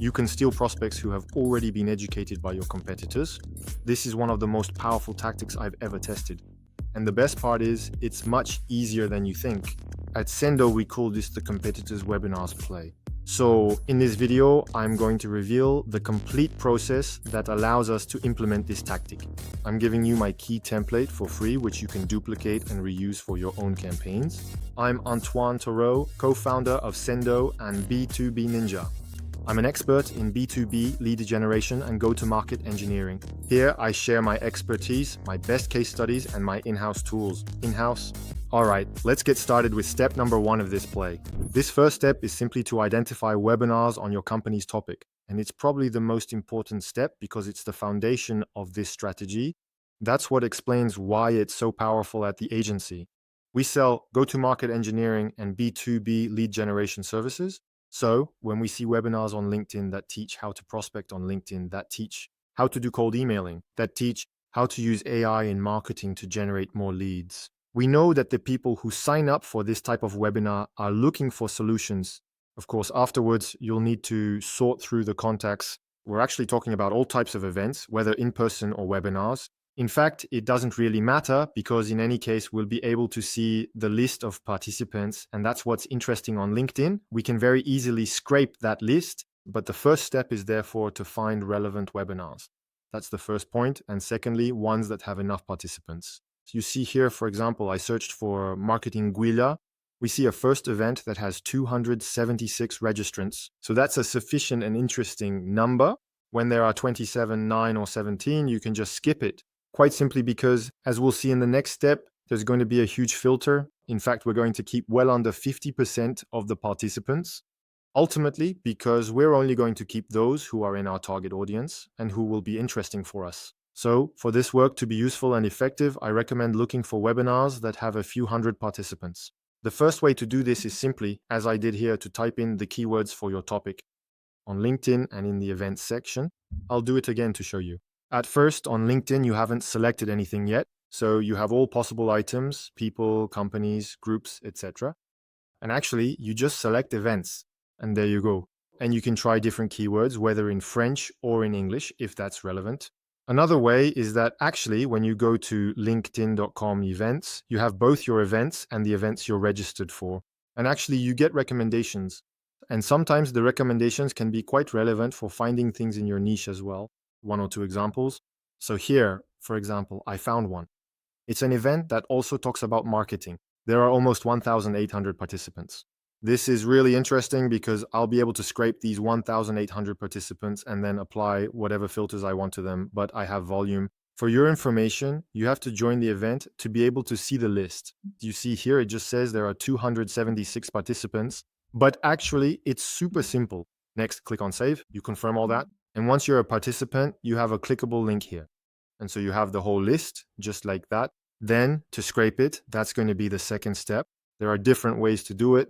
You can steal prospects who have already been educated by your competitors. This is one of the most powerful tactics I've ever tested. And the best part is, it's much easier than you think. At Sendo, we call this the competitors' webinars play. So in this video, I'm going to reveal the complete process that allows us to implement this tactic. I'm giving you my key template for free, which you can duplicate and reuse for your own campaigns. I'm Antoine Thoreau, co-founder of Sendo and B2B Ninja. I'm an expert in B2B lead generation and go-to-market engineering. Here, I share my expertise, my best case studies, and my in-house tools. In-house? All right, let's get started with step number 1 of this play. This first step is simply to identify webinars on your company's topic. And it's probably the most important step because it's the foundation of this strategy. That's what explains why it's so powerful at the agency. We sell go-to-market engineering and B2B lead generation services. So when we see webinars on LinkedIn that teach how to prospect on LinkedIn, that teach how to do cold emailing, that teach how to use AI in marketing to generate more leads, we know that the people who sign up for this type of webinar are looking for solutions. Of course, afterwards, you'll need to sort through the contacts. We're actually talking about all types of events, whether in person or webinars. In fact, it doesn't really matter because in any case, we'll be able to see the list of participants. And that's what's interesting on LinkedIn. We can very easily scrape that list, but the first step is therefore to find relevant webinars. That's the first point. And secondly, ones that have enough participants. So you see here, for example, I searched for Marketing Guilla. We see a first event that has 276 registrants. So that's a sufficient and interesting number. When there are 27, 9, or 17, you can just skip it. Quite simply because, as we'll see in the next step, there's going to be a huge filter. In fact, we're going to keep well under 50% of the participants. Ultimately, because we're only going to keep those who are in our target audience and who will be interesting for us. So, for this work to be useful and effective, I recommend looking for webinars that have a few hundred participants. The first way to do this is simply, as I did here, to type in the keywords for your topic on LinkedIn and in the events section. I'll do it again to show you. At first, on LinkedIn, you haven't selected anything yet, so you have all possible items, people, companies, groups, etc. And actually, you just select events, and there you go. And you can try different keywords, whether in French or in English, if that's relevant. Another way is that actually, when you go to linkedin.com events, you have both your events and the events you're registered for. And actually, you get recommendations. And sometimes the recommendations can be quite relevant for finding things in your niche as well. 1 or 2 examples. So here, for example, I found one. It's an event that also talks about marketing. There are almost 1,800 participants. This is really interesting because I'll be able to scrape these 1,800 participants and then apply whatever filters I want to them, but I have volume. For your information, you have to join the event to be able to see the list. You see here, it just says there are 276 participants, but actually it's super simple. Next, click on save. You confirm all that. And once you're a participant, you have a clickable link here. And so you have the whole list, just like that. Then to scrape it, that's going to be the second step. There are different ways to do it.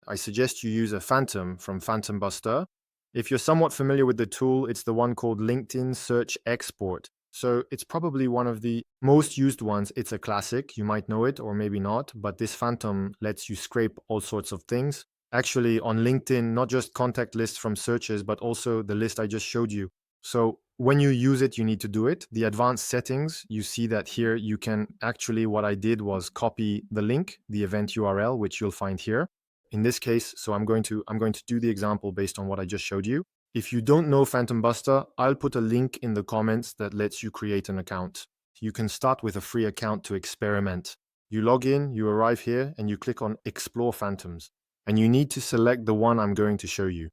I suggest you use a Phantom from Phantom Buster. If you're somewhat familiar with the tool, it's the one called LinkedIn Search Export. So it's probably one of the most used ones. It's a classic. You might know it or maybe not, but this Phantom lets you scrape all sorts of things. Actually, on LinkedIn, not just contact lists from searches, but also the list I just showed you. So when you use it, you need to do it. The advanced settings, you see that here you can actually, what I did was copy the link, the event URL, which you'll find here. In this case, so I'm going to do the example based on what I just showed you. If you don't know Phantom Buster, I'll put a link in the comments that lets you create an account. You can start with a free account to experiment. You log in, you arrive here, and you click on Explore Phantoms. And you need to select the one I'm going to show you.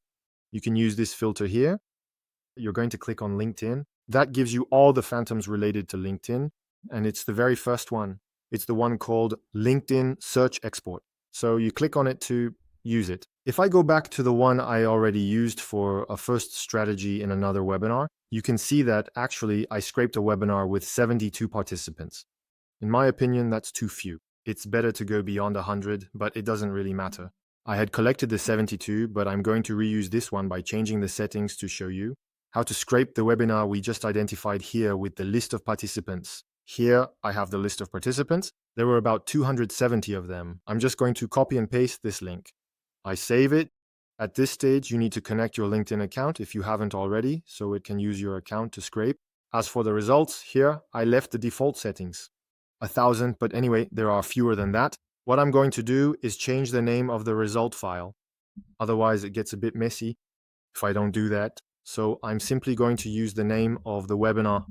You can use this filter here. You're going to click on LinkedIn. That gives you all the phantoms related to LinkedIn. And it's the very first one. It's the one called LinkedIn Search Export. So you click on it to use it. If I go back to the one I already used for a first strategy in another webinar, you can see that actually I scraped a webinar with 72 participants. In my opinion, that's too few. It's better to go beyond 100, but it doesn't really matter. I had collected the 72, but I'm going to reuse this one by changing the settings to show you how to scrape the webinar we just identified here with the list of participants. Here, I have the list of participants. There were about 270 of them. I'm just going to copy and paste this link. I save it. At this stage, you need to connect your LinkedIn account if you haven't already, so it can use your account to scrape. As for the results, here I left the default settings. 1,000, but anyway, there are fewer than that. What I'm going to do is change the name of the result file. Otherwise, it gets a bit messy if I don't do that. So I'm simply going to use the name of the webinar.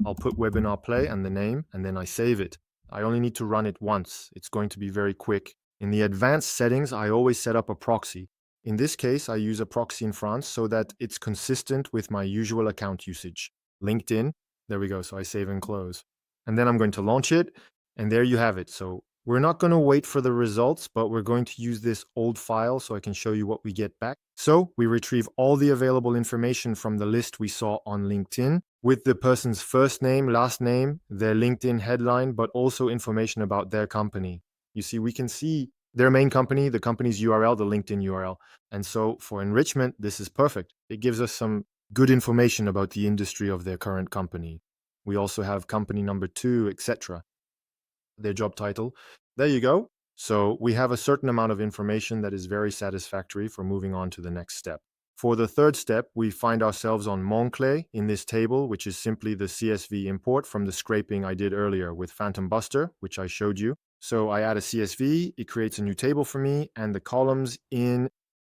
I'll put webinar play and the name, and then I save it. I only need to run it once. It's going to be very quick. In the advanced settings, I always set up a proxy. In this case, I use a proxy in France so that it's consistent with my usual account usage. LinkedIn, there we go. So I save and close. And then I'm going to launch it, and there you have it. So we're not going to wait for the results, but we're going to use this old file so I can show you what we get back. So we retrieve all the available information from the list we saw on LinkedIn with the person's first name, last name, their LinkedIn headline, but also information about their company. You see, we can see their main company, the company's URL, the LinkedIn URL. And so for enrichment, this is perfect. It gives us some good information about the industry of their current company. We also have company number 2, etc. Their job title. There you go. So we have a certain amount of information that is very satisfactory for moving on to the next step. For the third step, we find ourselves on Montclair in this table, which is simply the CSV import from the scraping I did earlier with Phantom Buster, which I showed you. So I add a CSV, it creates a new table for me, and the columns in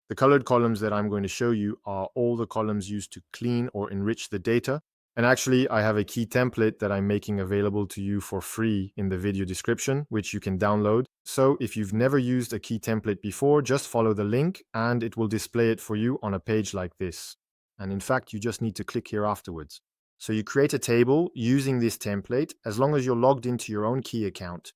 the colored columns that I'm going to show you are all the columns used to clean or enrich the data. And actually, I have a key template that I'm making available to you for free in the video description, which you can download. So if you've never used a key template before, just follow the link and it will display it for you on a page like this. And in fact, you just need to click here afterwards. So you create a table using this template as long as you're logged into your own key account.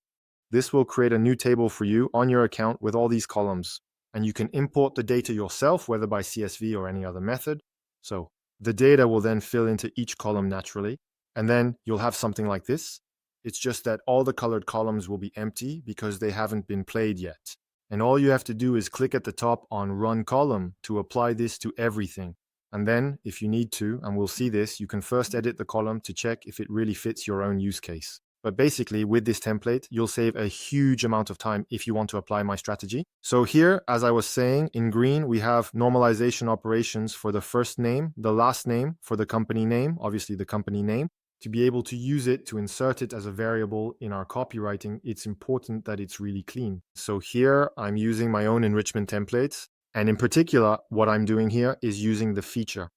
This will create a new table for you on your account with all these columns. And you can import the data yourself, whether by CSV or any other method. So the data will then fill into each column naturally, and then you'll have something like this. It's just that all the colored columns will be empty because they haven't been played yet. And all you have to do is click at the top on Run Column to apply this to everything. And then, if you need to, and we'll see this, you can first edit the column to check if it really fits your own use case. But basically, with this template, you'll save a huge amount of time if you want to apply my strategy. So here, as I was saying, in green, we have normalization operations for the first name, the last name for the company name, obviously the company name. To be able to use it, to insert it as a variable in our copywriting, it's important that it's really clean. So here, I'm using my own enrichment templates. And in particular, what I'm doing here is using the feature.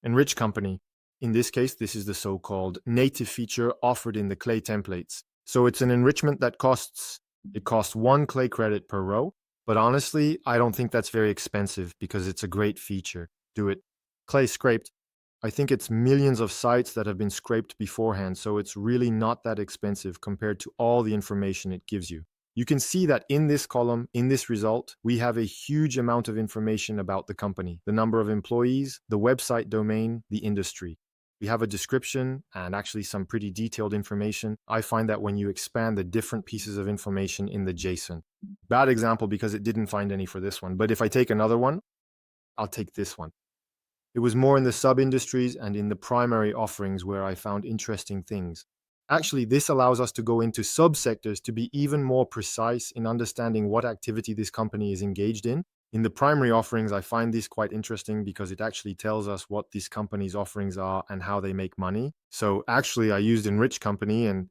Enrich company. In this case, this is the so-called native feature offered in the Clay templates. So it's an enrichment that costs 1 Clay credit per row. But honestly, I don't think that's very expensive because it's a great feature. Do it. Clay scraped. I think it's millions of sites that have been scraped beforehand, so it's really not that expensive compared to all the information it gives you. You can see that in this column, in this result, we have a huge amount of information about the company, the number of employees, the website domain, the industry. We have a description and actually some pretty detailed information. I find that when you expand the different pieces of information in the JSON. Bad example because it didn't find any for this one, but if I take another one, I'll take this one. It was more in the sub-industries and in the primary offerings where I found interesting things. Actually, this allows us to go into subsectors to be even more precise in understanding what activity this company is engaged in. In the primary offerings, I find this quite interesting because it actually tells us what this company's offerings are and how they make money. So actually, I used Enrich Company and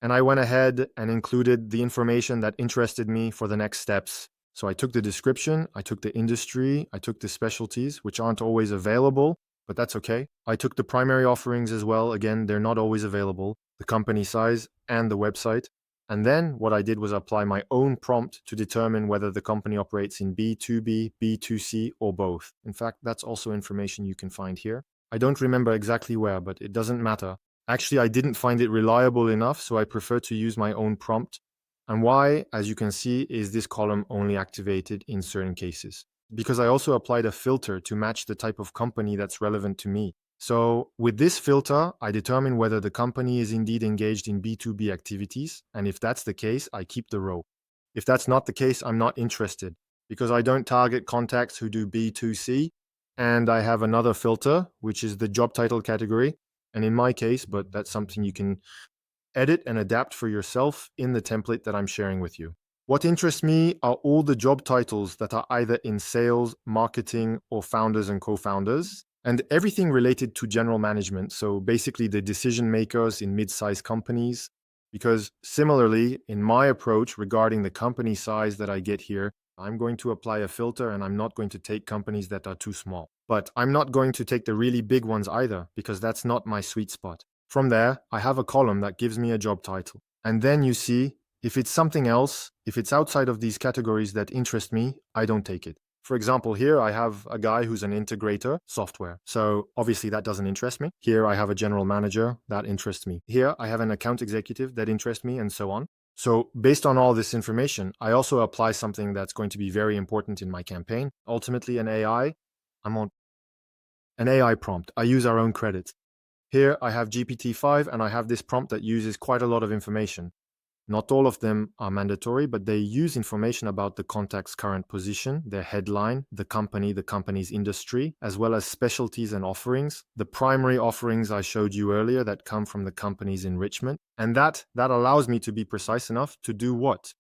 I went ahead and included the information that interested me for the next steps. So I took the description, I took the industry, I took the specialties, which aren't always available, but that's okay. I took the primary offerings as well. Again, they're not always available, the company size and the website. And then what I did was apply my own prompt to determine whether the company operates in B2B, B2C, or both. In fact, that's also information you can find here. I don't remember exactly where, but it doesn't matter. Actually, I didn't find it reliable enough, so I prefer to use my own prompt. And why, as you can see, is this column only activated in certain cases? Because I also applied a filter to match the type of company that's relevant to me. So with this filter, I determine whether the company is indeed engaged in B2B activities. And if that's the case, I keep the row. If that's not the case, I'm not interested because I don't target contacts who do B2C. And I have another filter, which is the job title category. And in my case, but that's something you can edit and adapt for yourself in the template that I'm sharing with you. What interests me are all the job titles that are either in sales, marketing, or founders and co-founders, and everything related to general management. So basically the decision makers in mid-sized companies. Because similarly, in my approach regarding the company size that I get here, I'm going to apply a filter and I'm not going to take companies that are too small. But I'm not going to take the really big ones either, because that's not my sweet spot. From there, I have a column that gives me a job title. And then you see, if it's something else, if it's outside of these categories that interest me, I don't take it. For example, here I have a guy who's an integrator software. So obviously that doesn't interest me. Here I have a general manager that interests me. Here I have an account executive that interests me, and so on. So based on all this information, I also apply something that's going to be very important in my campaign. Ultimately, an AI. I'm on an AI prompt. I use our own credits. Here I have GPT-5 and I have this prompt that uses quite a lot of information. Not all of them are mandatory, but they use information about the contact's current position, their headline, the company's industry, as well as specialties and offerings, the primary offerings I showed you earlier that come from the company's enrichment. And that allows me to be precise enough to do what?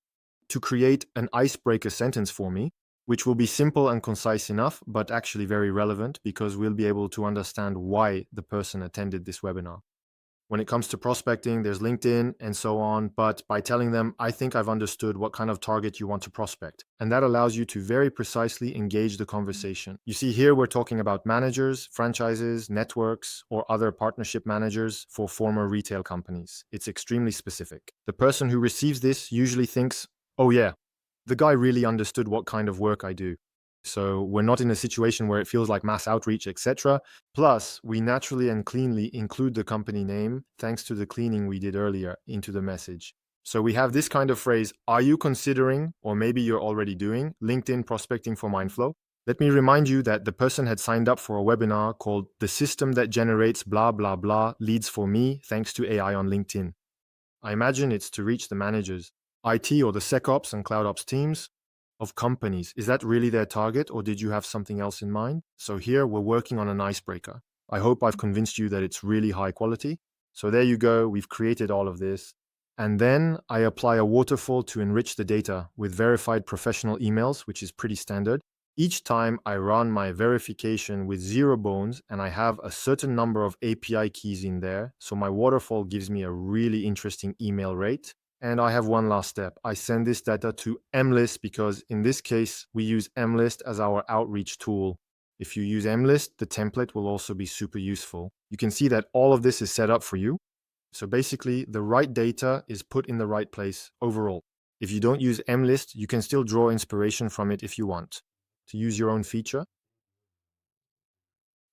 To create an icebreaker sentence for me, which will be simple and concise enough, but actually very relevant because we'll be able to understand why the person attended this webinar. When it comes to prospecting, there's LinkedIn and so on, but by telling them, I think I've understood what kind of target you want to prospect. And that allows you to very precisely engage the conversation. You see here, we're talking about managers, franchises, networks, or other partnership managers for former retail companies. It's extremely specific. The person who receives this usually thinks, oh yeah, the guy really understood what kind of work I do. So we're not in a situation where it feels like mass outreach, etc. Plus, we naturally and cleanly include the company name, thanks to the cleaning we did earlier, into the message. So we have this kind of phrase, are you considering, or maybe you're already doing, LinkedIn prospecting for Mindflow? Let me remind you that the person had signed up for a webinar called The System That Generates Blah Blah Blah Leads for Me Thanks to AI on LinkedIn. I imagine it's to reach the managers, IT or the SecOps and CloudOps teams, of companies. Is that really their target, or did you have something else in mind? So here we're working on an icebreaker. I hope I've convinced you that it's really high quality. So there you go, we've created all of this. And then I apply a waterfall to enrich the data with verified professional emails, which is pretty standard. Each time I run my verification with 0 bones and I have a certain number of API keys in there. So my waterfall gives me a really interesting email rate. And I have one last step. I send this data to MList because in this case, we use MList as our outreach tool. If you use MList, the template will also be super useful. You can see that all of this is set up for you. So basically, the right data is put in the right place overall. If you don't use MList, you can still draw inspiration from it if you want. To use your own feature,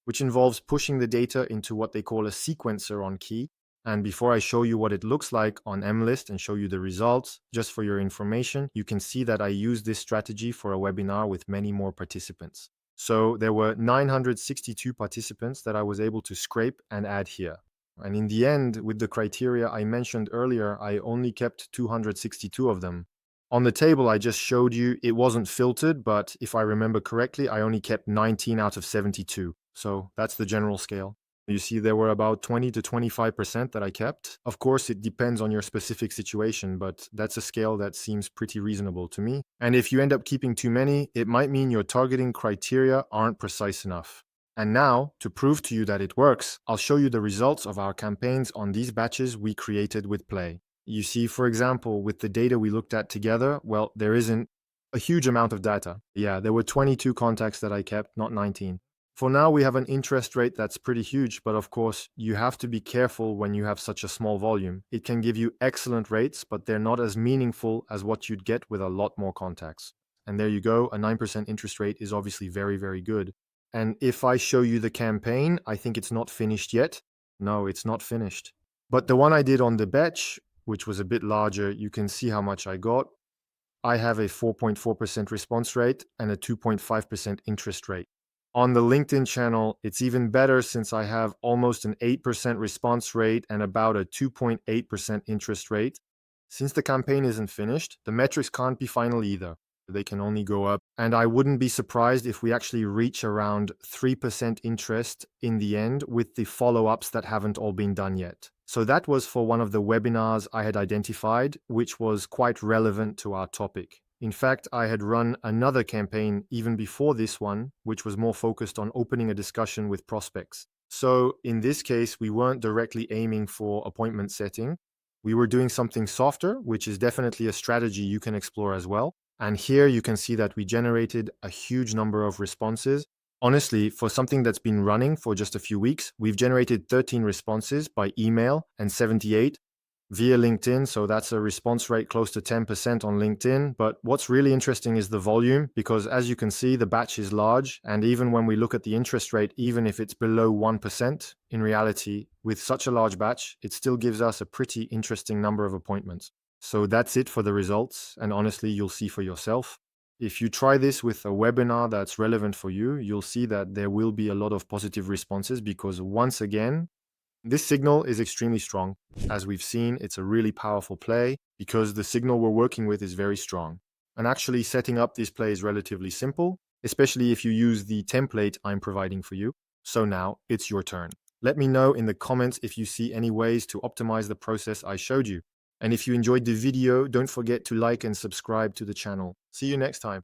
which involves pushing the data into what they call a sequencer on Key. And before I show you what it looks like on MList and show you the results, just for your information, you can see that I used this strategy for a webinar with many more participants. So there were 962 participants that I was able to scrape and add here. And in the end, with the criteria I mentioned earlier, I only kept 262 of them. On the table I just showed you, it wasn't filtered, but if I remember correctly, I only kept 19 out of 72. So that's the general scale. You see, there were about 20 to 25% that I kept. Of course, it depends on your specific situation, but that's a scale that seems pretty reasonable to me. And if you end up keeping too many, it might mean your targeting criteria aren't precise enough. And now, to prove to you that it works, I'll show you the results of our campaigns on these batches we created with Play. You see, for example, with the data we looked at together, well, there isn't a huge amount of data. Yeah, there were 22 contacts that I kept, not 19. For now, we have an interest rate that's pretty huge, but of course, you have to be careful when you have such a small volume. It can give you excellent rates, but they're not as meaningful as what you'd get with a lot more contacts. And there you go, a 9% interest rate is obviously very, very good. And if I show you the campaign, I think it's not finished yet. No, it's not finished. But the one I did on the batch, which was a bit larger, you can see how much I got. I have a 4.4% response rate and a 2.5% interest rate. On the LinkedIn channel, it's even better since I have almost an 8% response rate and about a 2.8% interest rate. Since the campaign isn't finished, the metrics can't be final either. They can only go up. And I wouldn't be surprised if we actually reach around 3% interest in the end with the follow-ups that haven't all been done yet. So that was for one of the webinars I had identified, which was quite relevant to our topic. In fact, I had run another campaign even before this one, which was more focused on opening a discussion with prospects. So in this case, we weren't directly aiming for appointment setting. We were doing something softer, which is definitely a strategy you can explore as well. And here you can see that we generated a huge number of responses. Honestly, for something that's been running for just a few weeks, we've generated 13 responses by email and 78 via LinkedIn. So that's a response rate close to 10% on LinkedIn. But what's really interesting is the volume, because as you can see, the batch is large. And even when we look at the interest rate, even if it's below 1%, in reality, with such a large batch, it still gives us a pretty interesting number of appointments. So that's it for the results. And honestly, you'll see for yourself. If you try this with a webinar that's relevant for you, you'll see that there will be a lot of positive responses because once again, this signal is extremely strong. As we've seen, it's a really powerful play because the signal we're working with is very strong. And actually setting up this play is relatively simple, especially if you use the template I'm providing for you. So now it's your turn. Let me know in the comments if you see any ways to optimize the process I showed you. And if you enjoyed the video, don't forget to like and subscribe to the channel. See you next time.